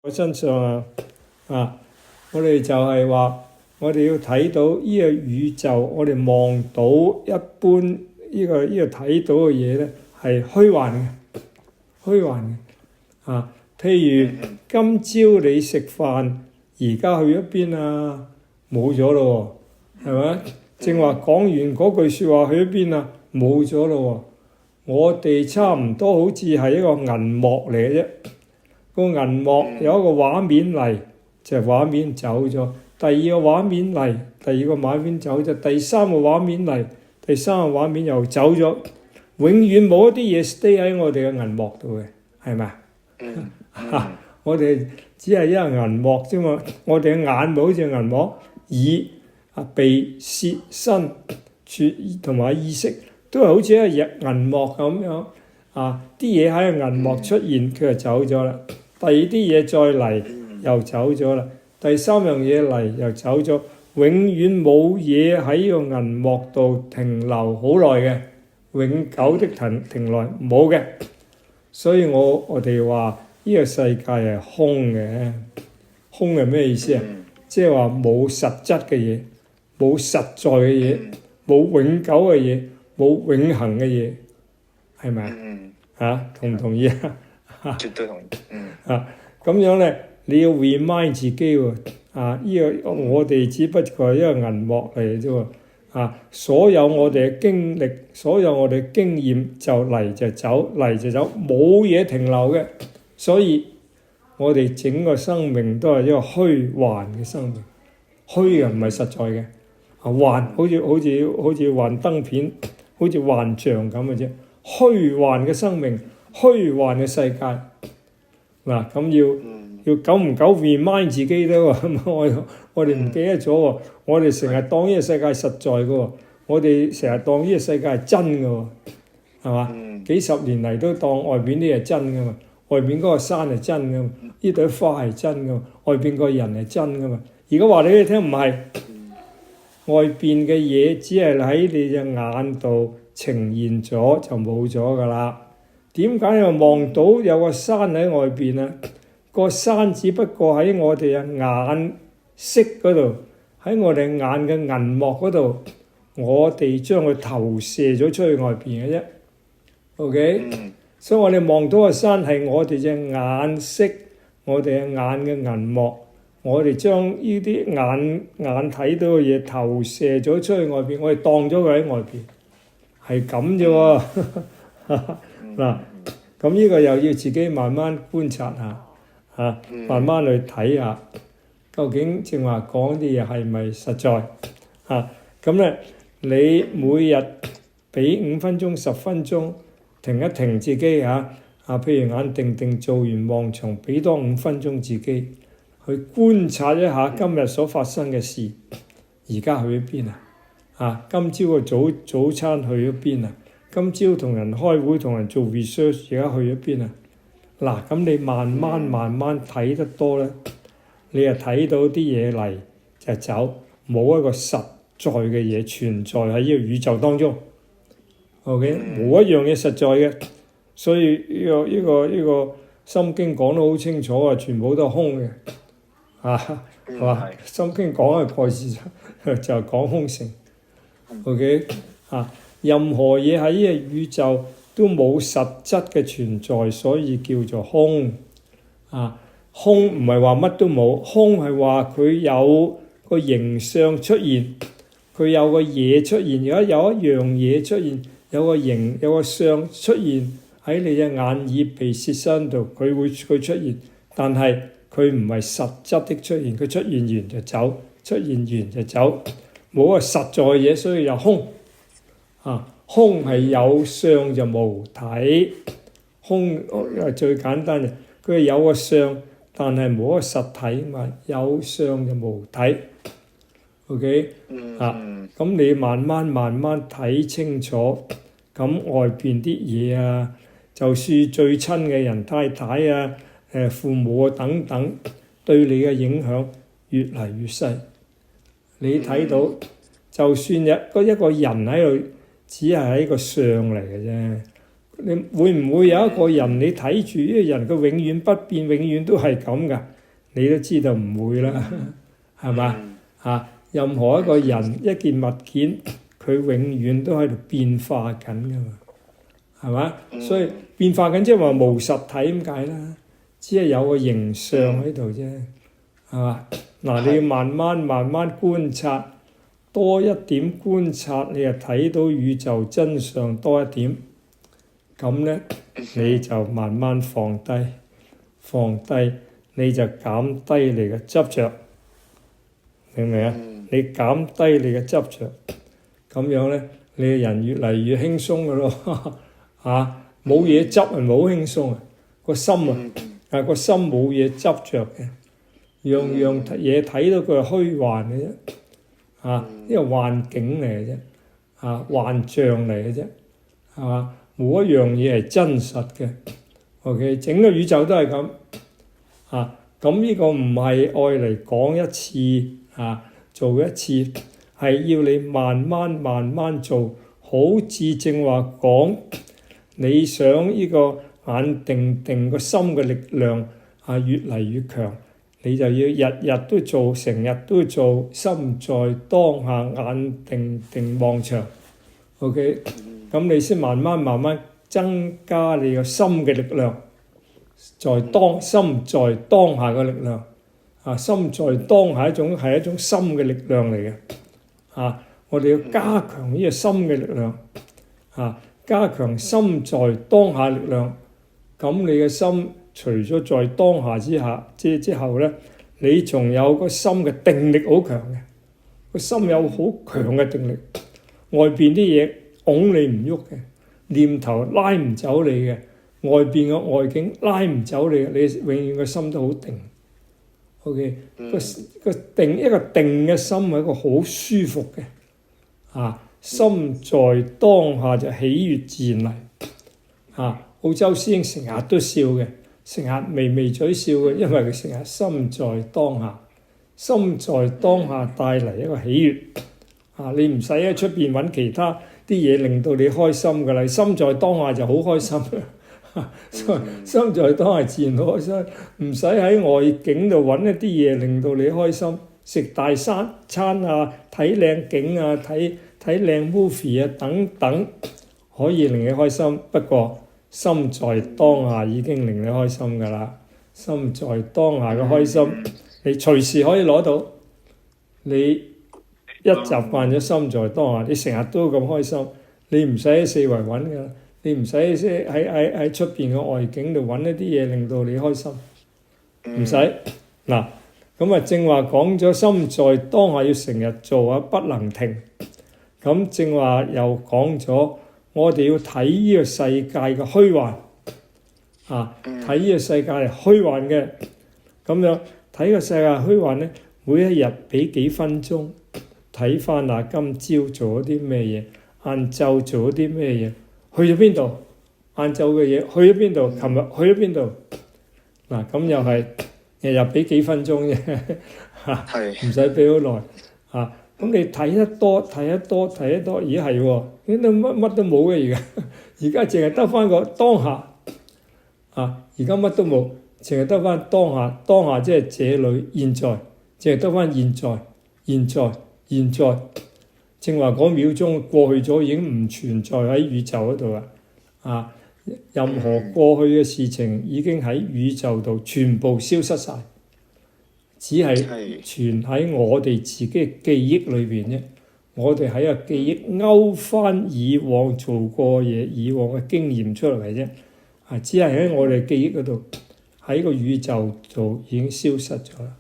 身上我哋就係話，我哋要睇到呢個宇宙，我哋望到一般呢個睇到嘅嘢咧，係虛幻嘅。譬如今朝你食飯，而家去咗邊啊？冇咗咯喎，係咪？正話講完嗰句説話去咗邊啊？冇咗咯喎。我哋差唔多好似係一個銀幕嚟嘅啫，個銀幕有一個畫面嚟，就係畫面走咗；第二個畫面嚟，第二個畫面走咗；第三個畫面嚟，第三個畫面又走咗。永遠冇一啲嘢 stay 喺我哋嘅銀幕度嘅，係咪？我哋只係一個銀幕啫嘛，我哋嘅眼咪好似銀幕，耳、鼻、舌、身、同埋意識都係好似一個銀幕咁樣。啲嘢喺個銀幕出現，佢就走咗啦。第二啲嘢再嚟又走咗啦。第三樣嘢嚟又走咗，永遠冇嘢喺個銀幕度停留好耐嘅，永久的停耐冇嘅。所以我哋話呢個世界係空嘅。空係咩意思啊？即係話冇實質嘅嘢，冇實在嘅嘢，冇永久嘅嘢，冇永恆嘅嘢，係咪同唔同意啊？絕對同意。咁樣咧，你要 remind 自己喎。呢個我哋只不過係一個銀幕嚟嘅啫喎。所有我哋嘅經歷，所有我哋嘅經驗就嚟就走，嚟就走，冇嘢停留嘅。所以我哋整個生命都係一個虛幻嘅生命，虛嘅唔係實在嘅。幻好似幻燈片，好似幻象咁嘅啫。虛幻嘅生命，虛幻嘅世界。咁要久唔久 remind 自己咧喎，我哋唔記得咗喎，我哋成日當呢個世界實在嘅喎，我哋成日當呢個世界係真嘅喎，係嘛？幾十年嚟都當外邊啲係真嘅嘛，外邊嗰個山係真嘅嘛，呢朵花係真嘅嘛，外邊個人係真嘅嘛。而家話你哋聽唔係，外邊嘅嘢只係喺你隻眼度呈現咗就冇咗㗎啦。點解又望到有個山喺外邊啊？個山只不過喺我哋嘅眼色嗰度，喺我哋眼嘅銀幕嗰度，我哋將佢投射咗出去外邊嘅啫。OK，所以我哋望到個山係我哋隻眼色，我哋嘅眼嘅銀幕，我哋將呢啲眼睇到嘅嘢投射咗出去外邊，我哋當咗佢喺外邊，係咁啫喎。咁呢個又要自己慢慢觀察下，慢慢去睇下，究竟正話講啲嘢係咪實在？咁咧，你每日俾5分鐘、10分鐘停一停自己譬如眼定定做完望牆，俾多5分鐘自己去觀察一下今日所發生嘅事，而家去咗邊啊？今朝個早餐去咗邊啊？今朝同人開會，同人做 research， 而家去咗邊啊？咁你慢慢睇得多咧，你就睇到啲嘢嚟就走，冇一個實在嘅嘢存在喺呢個宇宙當中。OK，冇一樣嘢實在嘅，所以呢個心經講得好清楚啊，全部都係空嘅，係嘛？心經講嘅蓋事就係講空性。OK，任何嘢喺呢個宇宙都冇實質嘅存在，所以叫做空。空唔係話乜都冇，空係話佢有個形象出現，佢有個嘢出現。而家有一樣嘢出現，有個形有個相出現喺你隻眼耳鼻舌身度，佢出現，但係佢唔係實質的出現，佢出現完就走，出現完就走，冇個實在嘅嘢，所以就空。空係有相就無體，空係最簡單嘅，佢係有個相，但係冇個實體嘛，有相就無體。OK，咁你慢慢睇清楚，咁外邊啲嘢就算最親嘅人、太太父母等等，對你嘅影響越嚟越細。你睇到，就算一個人喺度，只係一個相嚟嘅啫。你會唔會有一個人，你睇住呢個人，佢永遠不變，永遠都係咁噶？你都知道唔會啦，係嘛？任何一個人一件物件，佢永遠都喺度變化緊㗎嘛，係嘛？所以變化緊即係話無實體咁解啦，只係有個形象喺度啫，係嘛？嗱，你要慢慢觀察，多一點觀察，你就睇到宇宙真相多一點，咁咧你就慢慢放低，你就減低你嘅執着，明唔明啊？你減低你嘅執着，咁樣咧，你嘅人越嚟越輕鬆㗎咯，冇嘢執係咪好輕鬆啊？個心個心冇嘢執着嘅，樣嘢睇到佢係虛幻嘅啫，呢個幻境嚟嘅啫，幻象嚟嘅啫，係嘛？冇一樣嘢係真實嘅。OK， 整個宇宙都係咁，咁呢個唔係愛嚟講一次，做一次，係要你慢慢做，好似正話講，你想呢個眼定個心嘅力量越嚟越強，你就要日日都做，成日都做，心在當下，眼定望長。OK， 咁你先慢慢增加你個心嘅力量，心在當下嘅力量，心在當下係一種心嘅力量嚟嘅，我哋要加強呢個心嘅力量，加強心在當下力量，咁你嘅心除咗在當下之後咧，你仲有個心嘅定力好強嘅，個心有好強嘅定力，外邊啲嘢拱你唔喐嘅，念頭拉唔走你嘅，外邊嘅外境拉唔走你嘅，你永遠個心都好定。OK，一個定嘅心係一個好舒服嘅，心在當下就喜悅自然嚟。澳洲師兄成日都笑嘅，成日微嘴笑嘅，因為佢成日心在當下，心在當下帶嚟一個喜悅。你唔使喺出邊揾其他啲嘢令到你開心噶啦，心在當下就好開心。心在當下自然好開心，唔使喺外境度揾一啲嘢令到你開心，食大餐睇靚景睇靚 movie 等等，可以令你開心。不過心在當下已經令你開心噶啦，心在當下嘅開心，你隨時可以攞到。你一習慣咗心在當下，你成日都咁開心，你唔使喺四圍揾噶。你唔使喺出邊嘅外境度揾一啲嘢令到你開心，唔使。嗱，咁正話講咗心在當下要成日做不能停。咁正話又講咗，我哋要睇呢個世界嘅虛幻，睇呢個世界係虛幻嘅。咁樣睇個世界虛幻咧，每一日俾幾分鐘睇翻今朝做咗啲咩嘢，晏晝做咗啲咩嘢。去咗邊度？晏晝嘅嘢去咗邊度？琴日去咗邊度？嗱，咁又係日日俾幾分鐘啫，唔使俾好耐。咁你睇得多，咦係喎，乜都冇嘅而家，而家淨係得翻個當下。而家乜都冇，淨係得翻當下。當下即係這裏現在，淨係得翻現在。正話嗰秒鐘過去咗，已經唔存在喺宇宙嗰度啦。任何過去嘅事情已經喺宇宙度全部消失晒，只係存喺我哋自己嘅記憶裏邊啫。我哋喺個記憶勾翻以往做過嘢、以往嘅經驗出嚟啫。只係喺我哋記憶嗰度，喺個宇宙度已經消失咗啦。